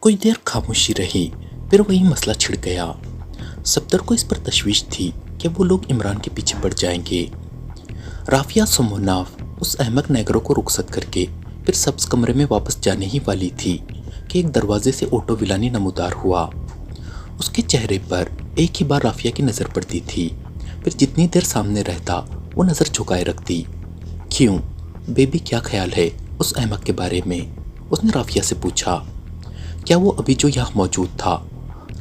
कुछ देर खामोशी रही, फिर वही मसला छिड़ गया। सफदर को इस पर तशवीश थी कि वो लोग इमरान के पीछे पड़ जाएंगे। राफिया सुमनाफ उस अहमक नेगरों को रुखसत करके फिर सब्ज कमरे में वापस जाने ही वाली थी कि एक दरवाजे से ऑटो विलानी नमूदार हुआ। उसके चेहरे पर एक ही बार राफिया की नज़र पड़ती थी, फिर जितनी देर सामने रहता वो नज़र झुकाए रखती। क्यों बेबी, क्या ख्याल है उस अहमक के बारे में? उसने राफिया से पूछा। क्या वो अभी जो यहाँ मौजूद था?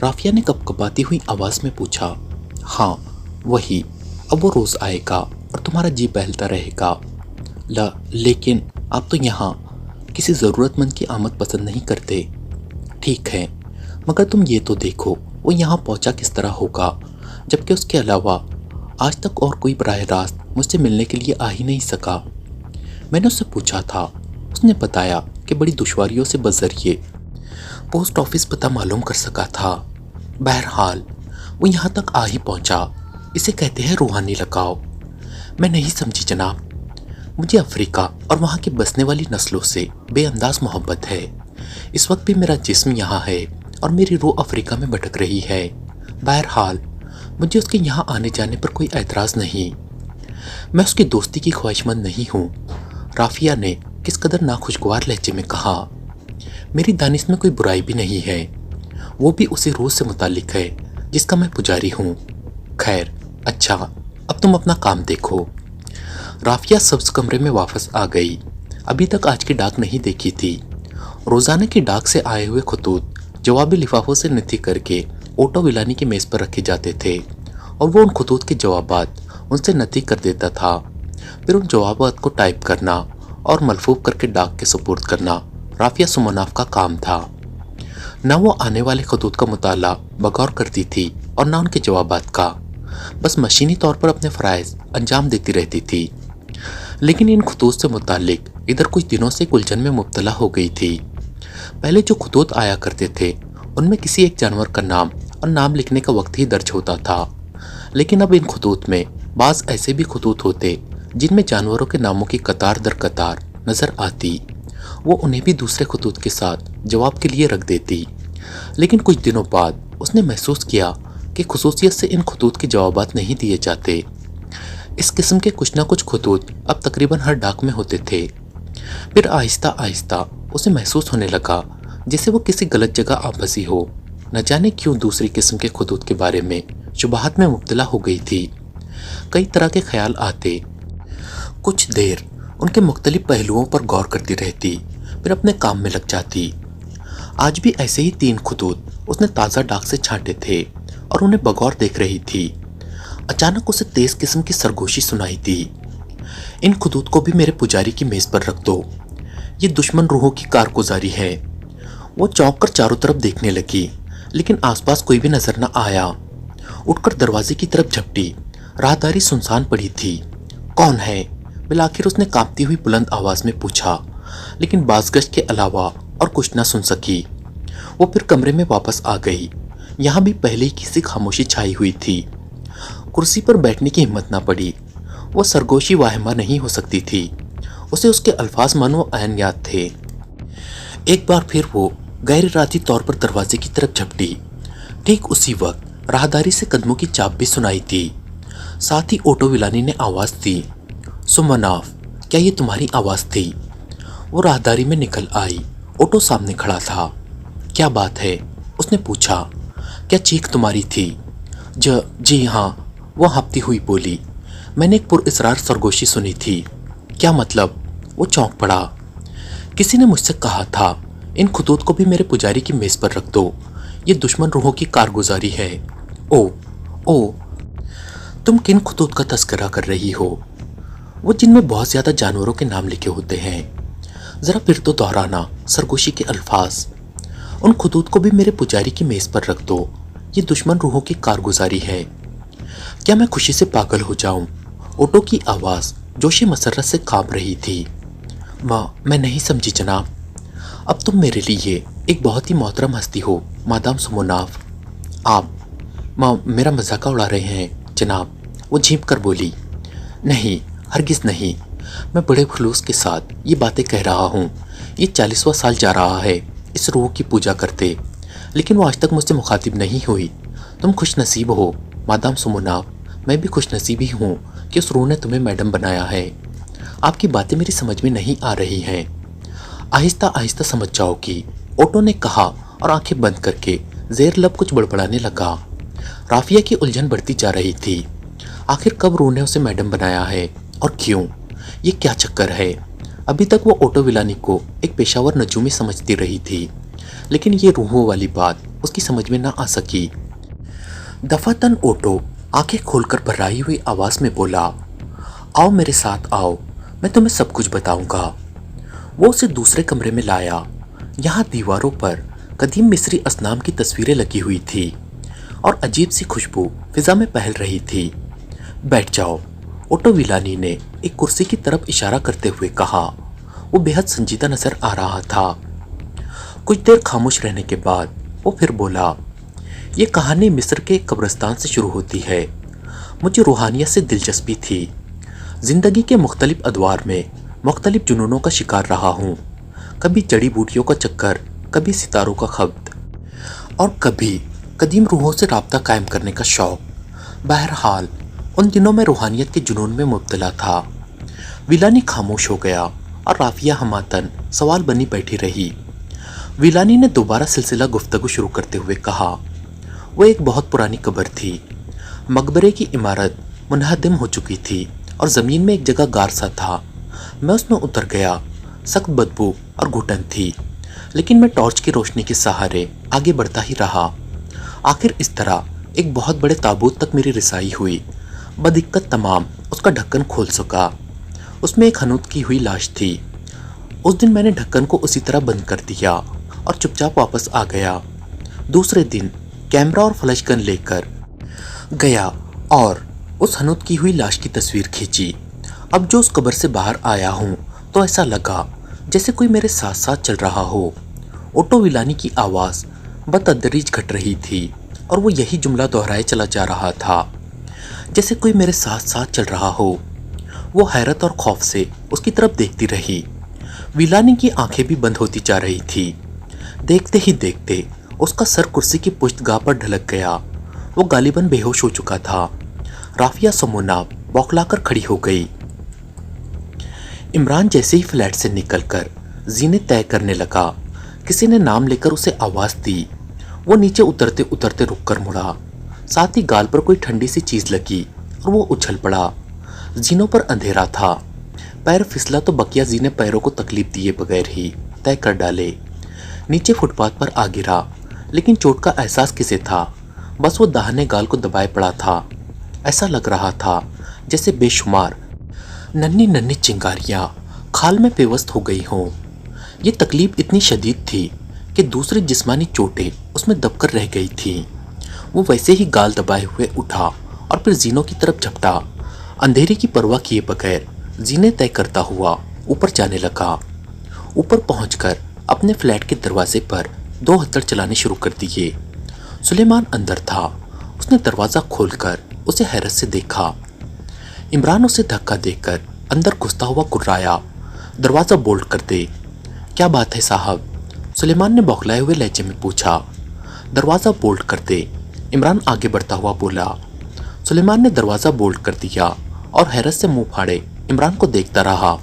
राफिया ने कपकपाती हुई आवाज़ में पूछा। हाँ वही, अब वो रोज़ आएगा और तुम्हारा जी बहलता रहेगा। लेकिन आप तो यहाँ किसी ज़रूरतमंद की आमद पसंद नहीं करते। ठीक है, मगर तुम ये तो देखो वो यहाँ पहुँचा किस तरह होगा, जबकि उसके अलावा आज तक और कोई बराह रास्त मुझसे मिलने के लिए आ ही नहीं सका। मैंने उससे पूछा था, उसने बताया कि बड़ी दुश्वारियों से बजरिए पोस्ट ऑफिस पता मालूम कर सका था। बहरहाल वो यहाँ तक आ ही पहुँचा, इसे कहते हैं रूहानी लगाव। मैं नहीं समझी जनाब, मुझे अफ्रीका और वहाँ की बसने वाली नस्लों से बेअंदाज मोहब्बत है। इस वक्त भी मेरा जिस्म यहाँ है और मेरी रूह अफ्रीका में भटक रही है। बहरहाल मुझे उसके यहाँ आने जाने पर कोई एतराज़ नहीं। मैं उसकी दोस्ती की ख्वाहिशमंद नहीं हूँ, राफिया ने किस कदर नाखुशगवार लहजे में कहा। मेरी दानिश में कोई बुराई भी नहीं है, वो भी उसी रूह से मुतालिक है जिसका मैं पुजारी हूँ। खैर अच्छा, अब तुम अपना काम देखो। राफिया सब्ज कमरे में वापस आ गई। अभी तक आज की डाक नहीं देखी थी। रोज़ाना की डाक से आए हुए खतूत जवाबी लिफाफों से नथी करके ऑटो विलानी की मेज़ पर रखे जाते थे और वो उन खतूत के जवाबात उनसे नथी कर देता था। फिर उन जवाबात को टाइप करना और मलफूफ करके डाक के सुपुर्द करना राफिया सुमनाफ का काम था। न वो आने वाले खतूत का मुताला बगौर करती थी और न उनके जवाबात का, बस मशीनी तौर पर अपने फ़राइज़ अंजाम देती रहती थी। लेकिन इन खतूत से मुतालिक इधर कुछ दिनों से उलझन में मुब्तला हो गई थी। पहले जो खतूत आया करते थे उनमें किसी एक जानवर का नाम और नाम लिखने का वक्त ही दर्ज होता था, लेकिन अब इन खतूत में बाज़ ऐसे भी खतूत होते जिनमें जानवरों के नामों की कतार दर कतार नज़र आती। वो उन्हें भी दूसरे खतूत के साथ जवाब के लिए रख देती। लेकिन कुछ दिनों बाद उसने महसूस किया कि खुसूसियत से इन खतूत के जवाबात नहीं दिए जाते। इस किस्म के कुछ ना कुछ खतूत अब तकरीबन हर डाक में होते थे। फिर आहिस्ता आहिस्ता उसे महसूस होने लगा जैसे वो किसी गलत जगह आ फंसी हो। न जाने क्यों दूसरी किस्म के खतूत के बारे में शुबहात में मुब्तला हो गई थी। कई तरह के ख्याल आते। कुछ देर उनके मुख्तलिफ पहलुओं पर गौर करती रहती, फिर अपने काम में लग जाती। आज भी ऐसे ही 3 खतूत उसने ताज़ा डाक से छांटे थे और उन्हें बगौर देख रही थी। अचानक उसे तेज किस्म की सरगोशी सुनाई दी। इन खतूत को भी मेरे पुजारी की मेज़ पर रख दो, ये दुश्मन रूहों की कारगुजारी है। वो चौंक कर चारों तरफ देखने लगी, लेकिन आसपास कोई भी नजर न आया। उठकर दरवाजे की तरफ झपटी। राहदारी सुनसान पड़ी थी। कौन है? बिलाखिर उसने कांपती हुई बुलंद आवाज में पूछा, लेकिन बाज़गश्त के अलावा और कुछ न सुन सकी। वो फिर कमरे में वापस आ गई। यहाँ भी पहले ही किसी खामोशी छाई हुई थी। कुर्सी पर बैठने की हिम्मत न पड़ी। वो सरगोशी वाहिमा नहीं हो सकती थी। उसे उसके अल्फाज मानो ऐन याद थे। एक बार फिर वो गैर इरादी तौर पर दरवाजे की तरफ झपटी। ठीक उसी वक्त राहदारी से कदमों की चाप भी सुनाई थी। साथ ही ऑटो विलानी ने आवाज़ दी, सुमनाफ, क्या ये तुम्हारी आवाज़ थी? वो राहदारी में निकल आई। ऑटो सामने खड़ा था। क्या बात है? उसने पूछा। क्या चीख तुम्हारी थी? जी हाँ, वो हाँफती हुई बोली। मैंने एक पुरइसरार सरगोशी सुनी थी। क्या मतलब? वो चौंक पड़ा। किसी ने मुझसे कहा था, इन खतूत को भी मेरे पुजारी की मेज़ पर रख दो, ये दुश्मन रूहों की कारगुजारी है। ओ, तुम किन खतूत का तस्करा कर रही हो? वो जिनमें बहुत ज़्यादा जानवरों के नाम लिखे होते हैं। ज़रा फिर तो दोहराना सरगोशी के अल्फाज। उन खतूत को भी मेरे पुजारी की मेज़ पर रख दो, ये दुश्मन रूहों की कारगुजारी है। क्या मैं खुशी से पागल हो जाऊं? ऑटो की आवाज़ जोश मसरत से कांप रही थी। मैं नहीं समझी जनाब। अब तुम मेरे लिए एक बहुत ही मोहतरम हस्ती हो मादाम सुमनाफ। आप मेरा मजाक उड़ा रहे हैं जनाब, वो झींप कर बोली। नहीं, हरगिज़ नहीं, मैं बड़े खुलूस के साथ ये बातें कह रहा हूँ। ये 40वां साल जा रहा है इस रूह की पूजा करते, लेकिन वो आज तक मुझसे मुखातिब नहीं हुई। तुम खुश नसीब हो मादाम सुमुनाव, मैं भी खुश नसीब ही हूँ कि उस रूह ने तुम्हें मैडम बनाया है। आपकी बातें मेरी समझ में नहीं आ रही हैं। आहिस्ता आहिस्ता समझ जाओगी, ओटो ने कहा और आंखें बंद करके जेर लब कुछ बड़बड़ाने लगा। राफिया की उलझन बढ़ती जा रही थी। आखिर कब रूह ने उसे मैडम बनाया है और क्यों? ये क्या चक्कर है? अभी तक वो ओटो विलानी को एक पेशावर नजूमी समझती रही थी, लेकिन ये रूहों वाली बात उसकी समझ में ना आ सकी। दफातन ओटो आंखें खोलकर भर्राई हुई आवाज में बोला, आओ मेरे साथ आओ, मैं तुम्हें सब कुछ बताऊंगा। वो उसे दूसरे कमरे में लाया। यहाँ दीवारों पर कदीम मिस्री असनाम की तस्वीरें लगी हुई थी और अजीब सी खुशबू फिजा में फैल रही थी। बैठ जाओ, ओटो विलानी ने एक कुर्सी की तरफ इशारा करते हुए कहा। वो बेहद संजीदा नजर आ रहा था। कुछ देर खामोश रहने के बाद वो फिर बोला, ये कहानी मिस्र के कब्रिस्तान से शुरू होती है। मुझे रूहानियत से दिलचस्पी थी। जिंदगी के मुख्तलिफ अदवार में मुख्तलिफ जुनूनों का शिकार रहा हूँ। कभी जड़ी बूटियों का चक्कर, कभी सितारों का खब्त और कभी कदीम रूहों से राब्ता कायम करने का शौक। बहरहाल उन दिनों में रूहानियत के जुनून में मुब्तला था। विलानी खामोश हो गया और राफिया हमातन सवाल बनी बैठी रही। विलानी ने दोबारा सिलसिला गुफ्तगू शुरू करते हुए कहा, वो एक बहुत पुरानी कब्र थी। मकबरे की इमारत मुनहदम हो चुकी थी और ज़मीन में एक जगह गार सा था। मैं उसमें उतर गया। सख्त बदबू और घुटन थी, लेकिन मैं टॉर्च की रोशनी के सहारे आगे बढ़ता ही रहा। आखिर इस तरह एक बहुत बड़े ताबूत तक मेरी रिसाई हुई। बदिक्कत तमाम उसका ढक्कन खोल सका। उसमें एक हनूत की हुई लाश थी। उस दिन मैंने ढक्कन को उसी तरह बंद कर दिया और चुपचाप वापस आ गया। दूसरे दिन कैमरा और फ्लैश गन लेकर गया और उस हनूत की हुई लाश की तस्वीर खींची। अब जो उस कब्र से बाहर आया हूँ तो ऐसा लगा जैसे कोई मेरे साथ साथ चल रहा हो। ओटो विलानी की आवाज़ बतदरीज घट रही थी और वो यही जुमला दोहराए चला जा रहा था, जैसे कोई मेरे साथ साथ चल रहा हो। वो हैरत और खौफ से उसकी तरफ देखती रही। विलानी की आंखें भी बंद होती जा रही थी। देखते ही देखते उसका सर कुर्सी की पुश्तगाह पर ढलक गया। वो गालिबन बेहोश हो चुका था। राफिया समुनाव बौखलाकर खड़ी हो गई। इमरान जैसे ही फ्लैट से निकलकर जीने तय करने लगा, किसी ने नाम लेकर उसे आवाज दी। वो नीचे उतरते उतरते रुककर मुड़ा। साथ ही गाल पर कोई ठंडी सी चीज लगी और वो उछल पड़ा। जीनों पर अंधेरा था। पैर फिसला तो बकिया जी ने पैरों को तकलीफ दिए बगैर ही तय कर डाले। नीचे फुटपाथ पर आ गिरा, लेकिन चोट का एहसास किसे था? बस वो दाहिने गाल को दबाए पड़ा था। ऐसा लग रहा था जैसे बेशुमार नन्ही नन्ही चिंगारियां खाल में पेवस्त हो गई हों। ये तकलीफ इतनी शदीद थी कि दूसरी जिस्मानी चोटें उसमें दबकर रह गई थीं। वो वैसे ही गाल दबाए हुए उठा और फिर जीनों की तरफ झपटा। अंधेरे की परवाह किए बगैर जीने तय करता हुआ ऊपर जाने लगा। ऊपर पहुंचकर अपने फ्लैट के दरवाजे पर 2 हथड़ चलाने शुरू कर दिए। सुलेमान अंदर था। उसने दरवाज़ा खोलकर उसे हैरत से देखा। इमरान उसे धक्का देकर अंदर घुसता हुआ कुर्राया, दरवाज़ा बोल्ट कर दे। क्या बात है साहब? सुलेमान ने बौखलाए हुए लहजे में पूछा। दरवाज़ा बोल्ट कर दे, इमरान आगे बढ़ता हुआ बोला। सुलेमान ने दरवाज़ा बोल्ट कर दिया और हैरत से मुंह फाड़े इमरान को देखता रहा।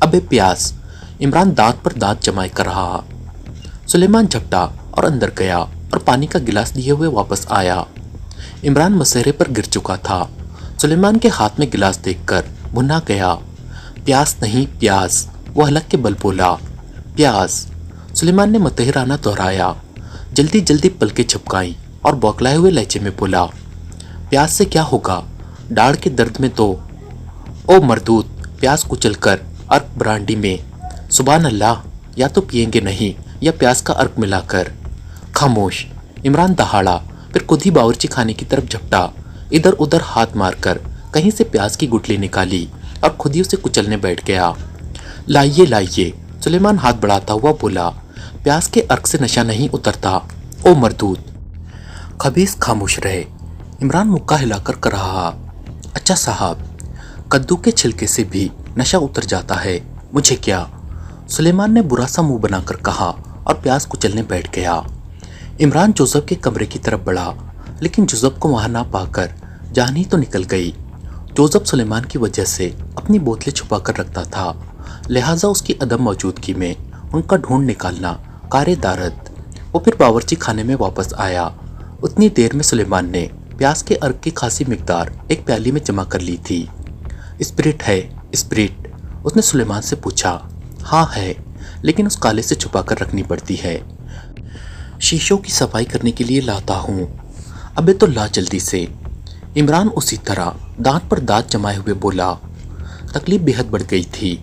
अबे प्यास, इमरान दांत पर दांत जमाए कर रहा। सुलेमान झपटा और अंदर गया और पानी का गिलास लिए हुए वापस आया। इमरान मसहरे पर गिर चुका था। सुलेमान के हाथ में गिलास देखकर भुना गया। प्यास नहीं प्यास, वो हलक के बल बोला। प्यास, सुलेमान ने मतहराना दोहराया। जल्दी जल्दी पलकें झपकाई और बौखलाए हुए लहजे में बोला, प्यास से क्या होगा? दाढ़ के दर्द में तो। ओ मरदूत, प्यास कुचलकर अर्क ब्रांडी में। सुभान अल्लाह, या तो पिएंगे नहीं या प्यास का अर्क मिलाकर। खामोश। इमरान दहाड़ा, फिर खुद ही बावर्ची खाने की तरफ झपटा। इधर उधर हाथ मारकर कहीं से प्याज की गुठली निकाली और खुद ही उसे कुचलने बैठ गया। लाइए लाइए, सुलेमान हाथ बढ़ाता हुआ बोला। प्यास के अर्क से नशा नहीं उतरता। ओ मरदूत। खबीस खामोश रहे। इमरान मुक्का हिलाकर कर रहा। अच्छा साहब, कद्दू के छिलके से भी नशा उतर जाता है, मुझे क्या? सुलेमान ने बुरा सा मुंह बनाकर कहा اور प्याज कुचलने बैठ गया। इमरान जोसेफ के कमरे की तरफ बढ़ा, लेकिन जोसेफ को वहां ना पाकर जान ही तो निकल गई। जोसेफ सुलेमान की वजह से अपनी बोतलें छुपा कर रखता था, लिहाजा उसकी अदम मौजूदगी में उनका ढूंढ निकालना कार दारद। वो फिर बावर्ची खाने में वापस आया। उतनी देर में सुलेमान ने प्याज के अर्क की खासी मिकदार एक प्याली में जमा कर ली थी। स्पिरिट है स्पिरिट? उसने सुलेमान से पूछा। हाँ है, लेकिन उस काले से छुपा कर रखनी पड़ती है। शीशों की सफाई करने के लिए लाता हूँ। अबे तो ला जल्दी से। इमरान उसी तरह दांत पर दांत जमाए हुए बोला। तकलीफ बेहद बढ़ गई थी।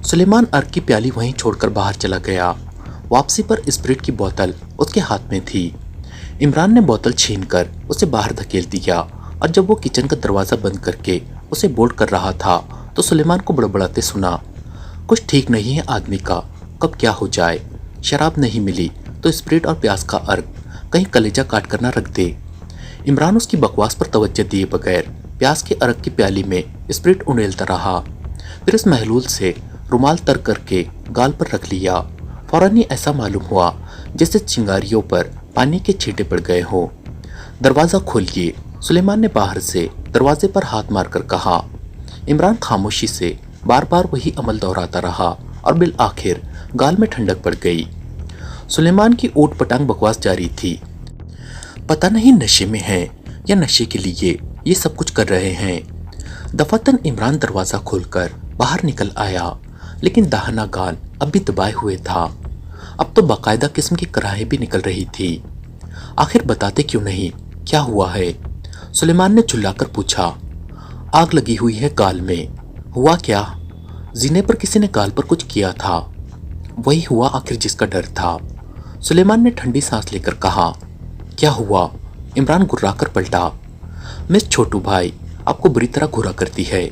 सुलेमान अर्क की प्याली वहीं छोड़कर बाहर चला गया। वापसी पर स्पिरिट की बोतल उसके हाथ में थी। इमरान ने बोतल छीनकर उसे बाहर धकेल दिया, और जब वो किचन का दरवाज़ा बंद करके उसे बोल्ड कर रहा था तो सुलेमान को बड़बड़ाते सुना। कुछ ठीक नहीं है आदमी का, कब क्या हो जाए। शराब नहीं मिली तो स्पिरिट और प्याज का अर्क कहीं कलेजा काट कर ना रख दे। इमरान उसकी बकवास पर तवज्जो दिए बगैर प्याज के अर्क की प्याली में स्पिरिट उंडेलता रहा। फिर उस महलूल से रुमाल तर करके गाल पर रख लिया। फौरन ही ऐसा मालूम हुआ जैसे चिंगारियों पर पानी के छींटे पड़ गए हों। दरवाज़ा खोलिए, सुलेमान ने बाहर से दरवाजे पर हाथ मारकर कहा। इमरान खामोशी से बार बार वही अमल दोहराता रहा और बिल आखिर गाल में ठंडक पड़ गई। सुलेमान की ऊट पटांग बकवास जारी थी। पता नहीं नशे में है या नशे के लिए ये सब कुछ कर रहे हैं। दफातन इमरान दरवाज़ा खोलकर बाहर निकल आया, लेकिन दाहना गाल अब भी दबाए हुए था। अब तो बाकायदा किस्म की कराहें भी निकल रही थी। आखिर बताते क्यों नहीं, क्या हुआ है? सुलेमान ने चिल्लाकर पूछा। आग लगी हुई है गाल में। हुआ क्या? जीने पर किसी ने गाल पर कुछ किया था। वही हुआ आखिर जिसका डर था। सुलेमान ने ठंडी सांस लेकर कहा। क्या हुआ? इमरान गुर्राकर पलटा। मिस छोटू भाई आपको बुरी तरह घुरा करती है,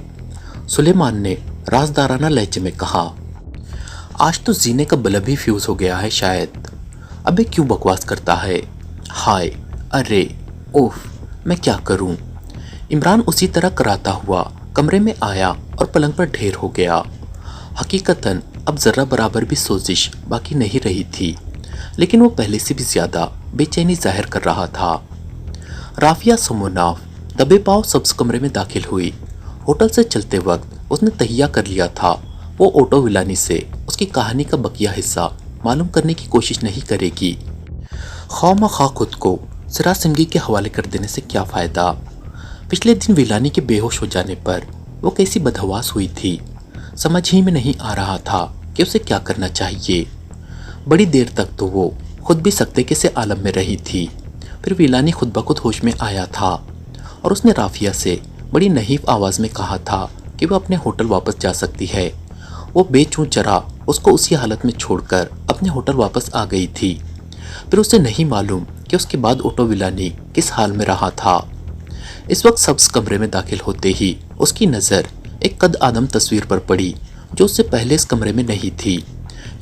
सुलेमान ने राजदाराना लहजे में कहा। आज तो जीने का बल्ब ही फ्यूज हो गया है शायद। अबे क्यों बकवास करता है? हाय, अरे, ओफ, मैं क्या करूं? इमरान उसी तरह कराता हुआ कमरे में आया और पलंग पर ढेर हो गया। हकीकतन अब जर्रा बराबर भी सोजिश बाकी नहीं रही थी, लेकिन वो पहले से भी ज्यादा बेचैनी जाहिर कर रहा था। राफिया सोमोनाफ दबे पांव सब्ज कमरे में दाखिल हुई। होटल से चलते वक्त उसने तहिया कर लिया था वो ऑटो विलानी से उसकी कहानी का बकिया हिस्सा मालूम करने की कोशिश नहीं करेगी। खौमा-खा खुद को सिरा सिंगी के हवाले कर देने से क्या फ़ायदा। पिछले दिन विलानी के बेहोश हो जाने पर वो कैसी बदहवास हुई थी, समझ ही में नहीं आ रहा था कि उसे क्या करना चाहिए। बड़ी देर तक तो वो खुद भी सकते के से आलम में रही थी। फिर विलानी खुद ब खुद होश में आया था और उसने राफिया से बड़ी नहीफ आवाज़ में कहा था कि वह अपने होटल वापस जा सकती है। वो बेचूं चरा उसको उसी हालत में छोड़कर अपने होटल वापस आ गई थी। फिर उसे नहीं मालूम कि उसके बाद ऑटो विलानी किस हाल में रहा था। इस वक्त सब्ज कमरे में दाखिल होते ही उसकी नज़र एक कद आदम तस्वीर पर पड़ी जो उससे पहले इस कमरे में नहीं थी।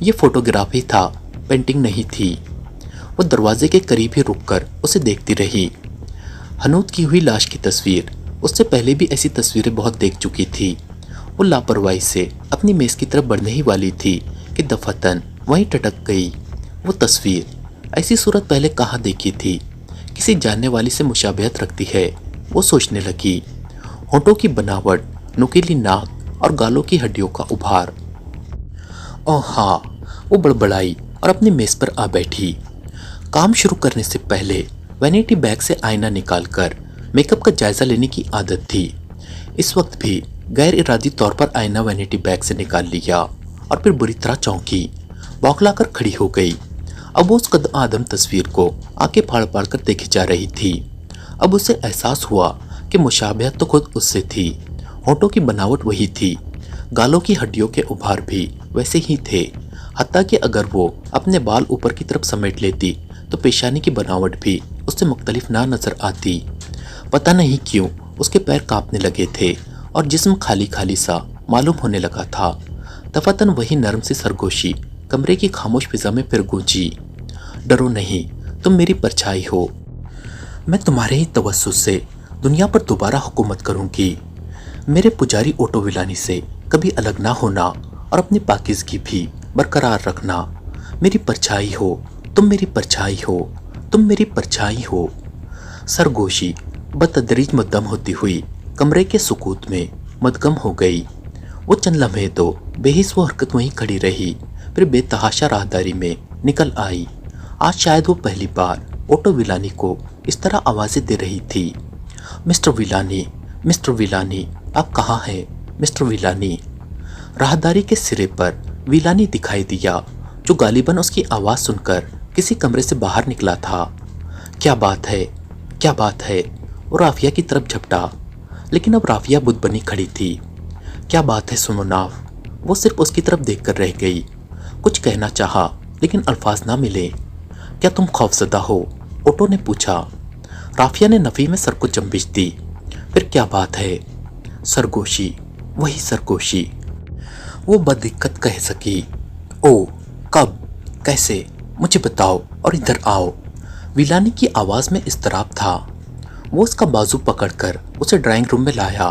ये फोटोग्राफी था, पेंटिंग नहीं थी। वो दरवाजे के करीब ही रुककर उसे देखती रही। हनूत की हुई लाश की तस्वीर, उससे पहले भी ऐसी तस्वीरें बहुत देख चुकी थी। वो लापरवाही से अपनी मेज़ की तरफ बढ़ने ही वाली थी कि दफातन वहीं टटक गई। वो तस्वीर ऐसी सूरत पहले कहाँ देखी थी, किसी जानने वाली से मुशाबहत रखती है, वो सोचने लगी। होंठों की बनावट, नुकीली नाक और गालों की हड्डियों का उभार। ओह हाँ, वो बड़बड़ाई और अपनी मेज़ पर आ बैठी। काम शुरू करने से पहले वैनिटी बैग से आईना निकालकर मेकअप का जायजा लेने की आदत थी। इस वक्त भी गैर इरादी तौर पर आईना वैनिटी बैग से निकाल लिया और फिर बुरी तरह चौंकी, बौखलाकर खड़ी हो गई। अब वो उस कद आदम तस्वीर को आंखें फाड़ फाड़ कर देखी जा रही थी। अब उसे एहसास हुआ कि मुशाबहत तो खुद उससे थी। होंठों की बनावट वही थी, गालों की हड्डियों के उभार भी वैसे ही थे। हत्ता कि अगर वो अपने बाल ऊपर की तरफ समेट लेती तो पेशानी की बनावट भी उससे मुख्तलिफ ना नजर आती। पता नहीं क्यों उसके पैर कांपने लगे थे और जिस्म खाली खाली सा मालूम होने लगा था। दफातन वही नरम सी सरगोशी कमरे की खामोश फिजा में फिर गूंजी। डरो नहीं, तुम मेरी परछाई हो। मैं तुम्हारे ही तवस्सुस से दुनिया पर दोबारा हुकूमत करूंगी। मेरे पुजारी ऑटो विलानी से कभी अलग ना होना और अपनी पाकीज़गी भी बरकरार रखना। मेरी परछाई हो, तुम मेरी परछाई हो, तुम मेरी परछाई हो। सरगोशी बतदरीज मद्दम होती हुई कमरे के सुकूत में मदगम हो गई। वो चंद लम्हे तो बेहिस वो हरकत वहीं खड़ी रही, फिर बेतहाशा राहदारी में निकल आई। आज शायद वो पहली बार ऑटो विलानी को इस तरह आवाज़ें दे रही थी। मिस्टर विलानी, मिस्टर विलानी, आप कहाँ हैं मिस्टर विलानी? राहदारी के सिरे पर विलानी दिखाई दिया, जो गालिबन उसकी आवाज़ सुनकर किसी कमरे से बाहर निकला था। क्या बात है, क्या बात है? वो राफिया की तरफ झपटा, लेकिन अब राफिया बुत बनी खड़ी थी। क्या बात है सुमोनाफ? वो सिर्फ उसकी तरफ देखकर रह गई। कुछ कहना चाहा, लेकिन अल्फाज ना मिले। क्या तुम खौफजदा हो? ओटो ने पूछा। राफिया ने नफ़ी में सर को जंबिश दी। फिर क्या बात है? सरगोशी, वही सरगोशी। वो बदिक्कत कह सकी। ओ, कब, कैसे? मुझे बताओ और इधर आओ। विलानी की आवाज़ में इस्तराब था। वो उसका बाजू पकड़कर उसे ड्राइंग रूम में लाया।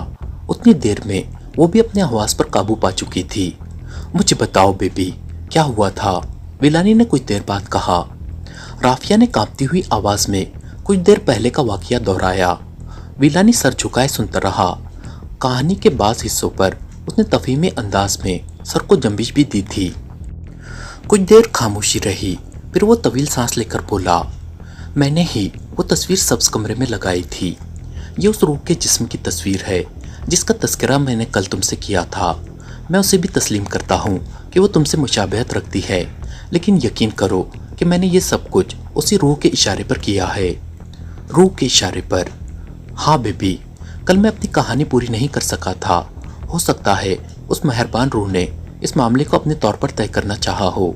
उतनी देर में वो भी अपने हवास पर काबू पा चुकी थी। मुझे बताओ बेबी, क्या हुआ था? विलानी ने कुछ देर बाद कहा। राफिया ने कांपती हुई आवाज़ में कुछ देर पहले का वाकया दोहराया। विलानी सर झुकाए सुनता रहा। कहानी के बाज़ हिस्सों पर उसने तफहीमी अंदाज में सर को जंबिश भी दी थी। कुछ देर खामोशी रही, फिर वो तवील सांस लेकर बोला, मैंने ही वो तस्वीर सब्ज कमरे में लगाई थी। ये उस रूह के जिस्म की तस्वीर है जिसका तस्करा मैंने कल तुमसे किया था। मैं उसे भी तस्लीम करता हूँ कि वो तुमसे मुशाबहत रखती है, लेकिन यकीन करो कि मैंने ये सब कुछ उसी रूह के इशारे पर किया है। रूह के इशारे पर? हाँ बेबी, कल मैं अपनी कहानी पूरी नहीं कर सका था। हो सकता है उस मेहरबान रूह ने इस मामले को अपने तौर पर तय करना चाहा हो।